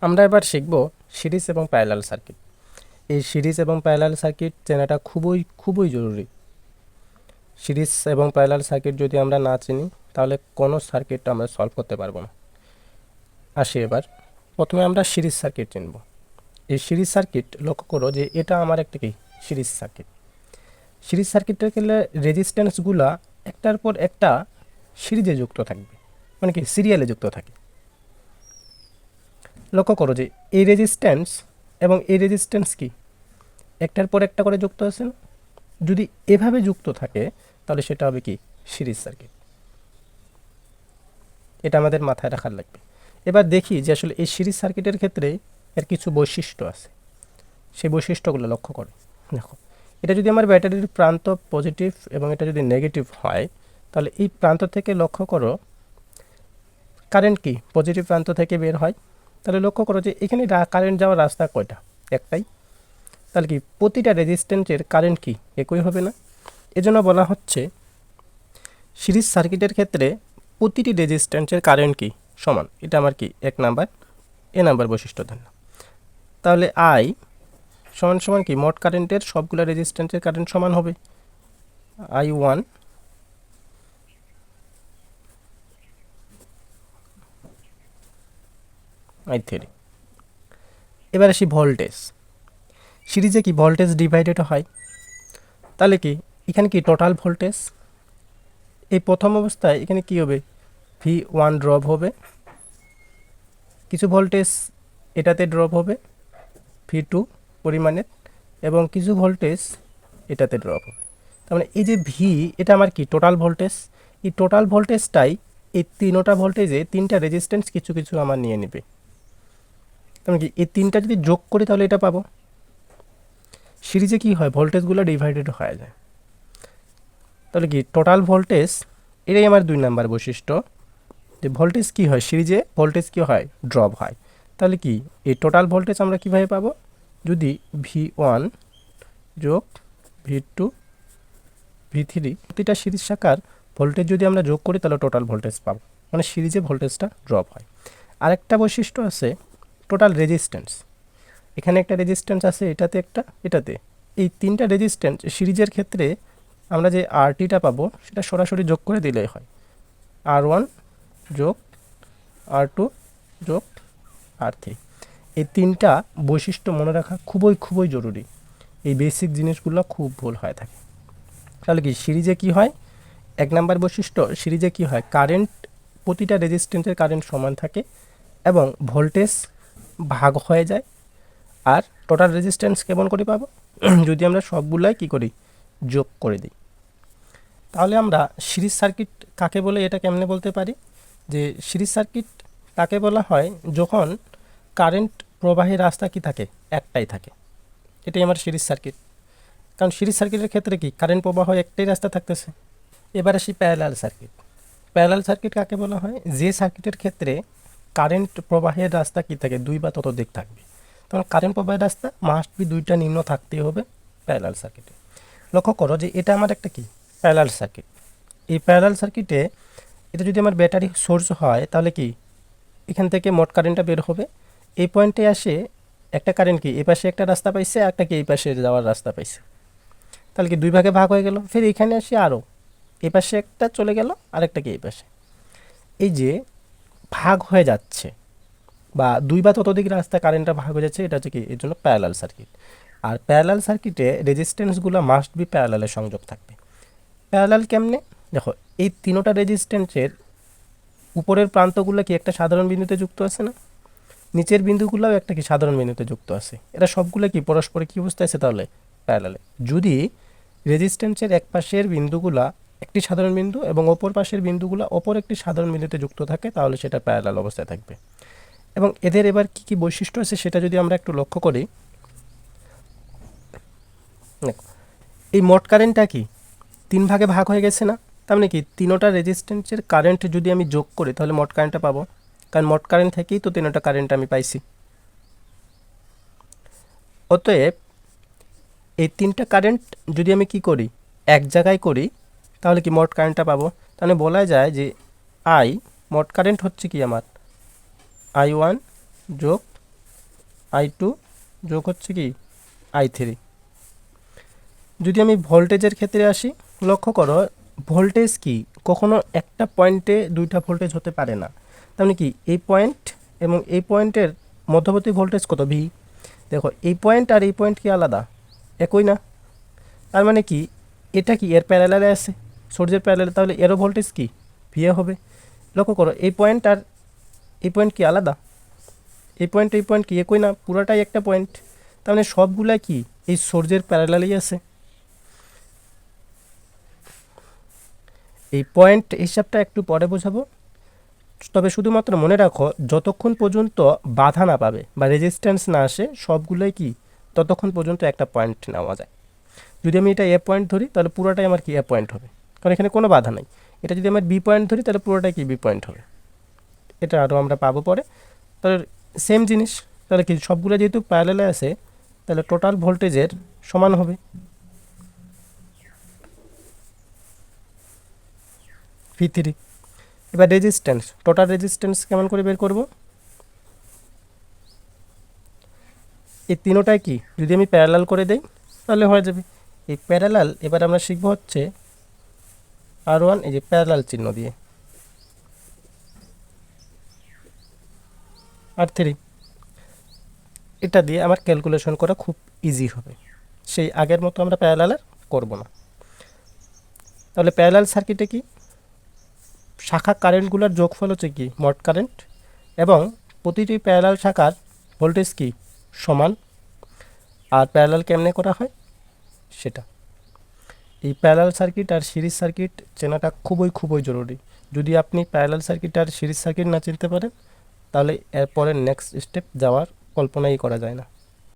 আমরা এবার শিখব সিরিজ এবং প্যারালাল সার্কিট। এই সিরিজ এবং প্যারালাল সার্কিট চেনাটা খুবই জরুরি। সিরিজ এবং প্যারালাল সার্কিট যদি আমরা না চিনি তাহলে কোনো সার্কিট আমরা সলভ করতে পারবো না। আসি এবার প্রথমে আমরা সিরিজ সার্কিট চিনব। এই সিরিজ সার্কিট লক্ষ্য করো যে এটা আমার একটা কি সিরিজ সার্কিট। সিরিজ সার্কিটের ক্ষেত্রে রেজিস্ট্যান্সগুলা একটার পর একটা সিরিজে যুক্ত থাকবে, মানে কি সিরিয়ালে যুক্ত থাকে। লক্ষ্য করো যে এই রেজিস্ট্যান্স এবং এই রেজিস্ট্যান্স কি একটার পর একটা করে যুক্ত আছে না? যদি এভাবে যুক্ত থাকে তাহলে সেটা হবে কি সিরিজ সার্কিট। এটা আমাদের মাথায় রাখার লাগবে। এবার দেখি যে আসলে এই সিরিজ সার্কিটের ক্ষেত্রে এর কিছু বৈশিষ্ট্য আছে, সেই বৈশিষ্ট্যগুলো লক্ষ্য করে দেখো। এটা যদি আমার ব্যাটারির প্রান্ত পজিটিভ এবং এটা যদি নেগেটিভ হয় তাহলে এই প্রান্ত থেকে লক্ষ্য করো কারেন্ট কি পজিটিভ প্রান্ত থেকে বের হয়। তাহলে লক্ষ্য করো যে এখানে কারেন্ট যাওয়ার রাস্তা কয়টা? একটাই। তাহলে কি প্রতিটা রেজিস্ট্যান্সের কারেন্ট কি একই হবে না? এজন্য বলা হচ্ছে সিরিজ সার্কিটের ক্ষেত্রে প্রতিটি রেজিস্ট্যান্সের কারেন্ট কি সমান। এটা আমার কি এক নাম্বার বৈশিষ্ট্য ধরলাম। তাহলে আই সমান সমান কি মোট কারেন্টের সবগুলো রেজিস্ট্যান্সের কারেন্ট সমান হবে I1 I3। এবার আসি ভোল্টেজ। সিরিজে কি ভোল্টেজ ডিভাইডেড হয়, তাহলে কি এখানে কি টোটাল ভোল্টেজ এই প্রথম অবস্থায় এখানে কি হবে V1 ড্রপ হবে, কিছু ভোল্টেজ এটাতে ড্রপ হবে V2 পরিমাণের, এবং কিছু ভোল্টেজ এটাতে ড্রপ হবে। তার মানে এই যে ভি এটা আমার কি টোটাল ভোল্টেজ। এই টোটাল ভোল্টেজটাই এই তিনটা ভোল্টেজে তিনটা রেজিস্ট্যান্স কিছু কিছু আমার নিয়ে নেবে। তার মানে কি এই তিনটা যদি যোগ করি তাহলে এটা পাবো। সিরিজে কি হয় ভোল্টেজগুলো ডিভাইডেড হয়ে যায়। তাহলে কি টোটাল ভোল্টেজ এটাই আমার 2 নাম্বার বৈশিষ্ট্য, যে ভোল্টেজ কি হয় সিরিজে ভোল্টেজ কি হয় ড্রপ হয়। তাহলে কি এই টোটাল ভোল্টেজ আমরা কিভাবে পাবো? যদি V1 যোগ V2 V3 প্রতিটা সিরিজ শাখার ভোল্টেজ যদি আমরা যোগ করি তাহলে টোটাল ভোল্টেজ পাবো, মানে সিরিজে ভোল্টেজটা ড্রপ হয়। আরেকটা বৈশিষ্ট্য আছে টোটাল রেজিস্ট্যান্স। এখানে একটা রেজিস্ট্যান্স আছে, এটাতে একটা, এটাতে, এই তিনটা রেজিস্ট্যান্স সিরিজের ক্ষেত্রে আমরা যে আরটিটা পাবো সেটা সরাসরি যোগ করে দিলেই হয়। R1 যোগ R2 যোগ R3। এই তিনটা বৈশিষ্ট্য মনে রাখা খুবই জরুরি। এই বেসিক জিনিসগুলো খুব ভুল হয়ে থাকে। তাহলে কি সিরিজে কি হয়, এক নাম্বার বৈশিষ্ট্য সিরিজে কি হয় কারেন্ট প্রতিটা রেজিস্ট্যান্সের কারেন্ট সমান থাকে এবং ভোল্টেজ ভাগ হয়ে যায়। আর টোটাল রেজিস্ট্যান্স কেমন করে পাবো? যদি আমরা সবগুলাই কি করি যোগ করে দিই। তাহলে আমরা সিরিজ সার্কিট কাকে বলে এটা কেমনে বলতে পারি যে সিরিজ সার্কিট তাকে বলা হয় যখন কারেন্ট প্রবাহের রাস্তা কি থাকে একটাই থাকে, এটাই আমার সিরিজ সার্কিট। কারণ সিরিজ সার্কিটের ক্ষেত্রে কি কারেন্ট প্রবাহ একটাই রাস্তা থাকতেছে। এবার আসি প্যারালাল সার্কিট। প্যারালাল সার্কিট কাকে বলা হয়? যে সার্কিটের ক্ষেত্রে কারেন্ট প্রবাহের রাস্তা কি থাকে দুই বা ততোধিক থাকবে। তখন কারেন্ট প্রবাহের রাস্তা মাস্ট বি দুইটা নিম্ন থাকতেই হবে প্যারালাল সার্কিটে। লক্ষ্য করো যে এটা আমার একটা কি প্যারালাল সার্কিট। এই প্যারালাল সার্কিটে এটা যদি আমার ব্যাটারি সোর্স হয় তাহলে কি এখান থেকে মোট কারেন্টটা বের হবে। এই পয়েন্টে আসে একটা কারেন্ট কি এই পাশে একটা রাস্তা পাইছে, একটা কি এই পাশে যাওয়ার রাস্তা পাইছে। তাহলে কি দুই ভাগে ভাগ হয়ে গেল। ফের এখানে আসে আরও এই পাশে একটা চলে গেল, আরেকটা কি এই পাশে। এই যে ভাগ হয়ে যাচ্ছে বা দুই বা ততোধিক রাস্তা কারেন্টটা ভাগ হয়ে যাচ্ছে, এটা হচ্ছে কি এর জন্য প্যারালাল সার্কিট। আর প্যারালাল সার্কিটে রেজিস্ট্যান্সগুলো মাস্ট বি প্যারালালে সংযোগ থাকবে। প্যারালাল কেমনে? দেখো এই তিনোটা রেজিস্ট্যান্সের উপরের প্রান্তগুলো কি একটা সাধারণ বিন্দুতে যুক্ত আছে না? নিচের বিন্দুগুলোও একটা কি সাধারণ বিন্দুতে যুক্ত আছে। এরা সবগুলো কি পরস্পরে কি অবস্থায় আছে তাহলে প্যারালালে। যদি রেজিস্ট্যান্সের এক পাশের বিন্দুগুলা একটি সাধারণ বিন্দু এবং অপর পাশের বিন্দুগুলো অপর একটি সাধারণ বিন্দুতে যুক্ত থাকে তাহলে সেটা প্যারালাল অবস্থায় থাকবে। এবং এদের এবার কি কি বৈশিষ্ট্য আছে সেটা যদি আমরা একটু লক্ষ্য করি, দেখো এই মোট কারেন্টটা কি 3 ভাগে ভাগ হয়ে গেছে না? তার মানে কি তিনোটা রেজিস্ট্যান্সের কারেন্ট যদি আমি যোগ করি তাহলে মোট কারেন্টটা পাবো, কারণ মোট কারেন্ট থেকেই তো তিনোটা কারেন্ট আমি পাইছি। অতএব এই তিনটা কারেন্ট যদি আমি কি করি এক জায়গায় করি তাহলে কি মোট কারেন্টটা পাবো। তাহলে বলা যায় যে মোট কারেন্ট হচ্ছে কি আমার I1 যোগ I2 যোগ হচ্ছে কি I3। যদি আমি ভোল্টেজের ক্ষেত্রে আসি, লক্ষ্য করো ভোল্টেজ কি কখনো একটা পয়েন্টে দুইটা ভোল্টেজ হতে পারে না। তার মানে কি এই পয়েন্ট এবং এই পয়েন্টের মধ্যবর্তী ভোল্টেজ কত ভি। দেখো এই পয়েন্ট আর এই পয়েন্ট কি আলাদা, একই না। তার মানে কি এটা কি এর প্যারালালে আছে, সূর্যের প্যারালালে, তাহলে এরও ভোল্টেজ কি ভিএ হবে। লক্ষ্য করো এই পয়েন্ট আর এই পয়েন্ট কি আলাদা, এই পয়েন্ট কি একই না, পুরোটাই একটা পয়েন্ট। তার মানে সবগুলা কি এই সূর্যের প্যারালালেই আছে। এই পয়েন্ট হিসাবটা একটু পরে বোঝাবো, তবে শুধুমাত্র মনে রাখো যতক্ষণ পর্যন্ত বাধা না পাবে বা রেজিস্ট্যান্স না আসে সবগুলোই কি ততক্ষণ পর্যন্ত একটা পয়েন্ট নেওয়া যায়। যদি আমি এটা এ পয়েন্ট ধরি তাহলে পুরোটাই আমার কি এ পয়েন্ট হবে, কারণ এখানে কোনো বাধা নাই। এটা যদি আমার বি পয়েন্ট ধরি তাহলে পুরোটাই কি বি পয়েন্ট হবে। এটা আরও আমরা পাবো পরে। তাহলে সেম জিনিস, তাহলে কি সবগুলো যেহেতু প্যারালালে আছে তাহলে টোটাল ভোল্টেজের সমান হবে V3। এবার রেজিস্ট্যান্স, টোটাল রেজিস্ট্যান্স কেমন করে বের করব। এই তিনোটাই কি যদি আমি প্যারালাল করে দেই তাহলে হয়ে যাবে। এই প্যারালাল এবার আমরা শিখবো হচ্ছে R1, এই যে প্যারালাল চিহ্ন দিয়ে, R3, এটা দিয়ে আমার ক্যালকুলেশন করা খুব ইজি হবে। সেই আগের মতো আমরা প্যারালাল আর করবো না। তাহলে প্যারালাল সার্কিটে কি শাখা কারেন্টগুলোর যোগফল হচ্ছে কি মোট কারেন্ট, এবং প্রতিটি প্যারালাল শাখার ভোল্টেজ কি সমান। আর প্যারালাল কেমনে করা হয় সেটা, এই প্যারালাল সার্কিট আর সিরিজ সার্কিট চেনাটা খুবই জরুরি। যদি আপনি প্যারালাল সার্কিট আর সিরিজ সার্কিট না চিনতে পারেন তাহলে এরপরে নেক্সট স্টেপ যাওয়ার কল্পনাই করা যায় না।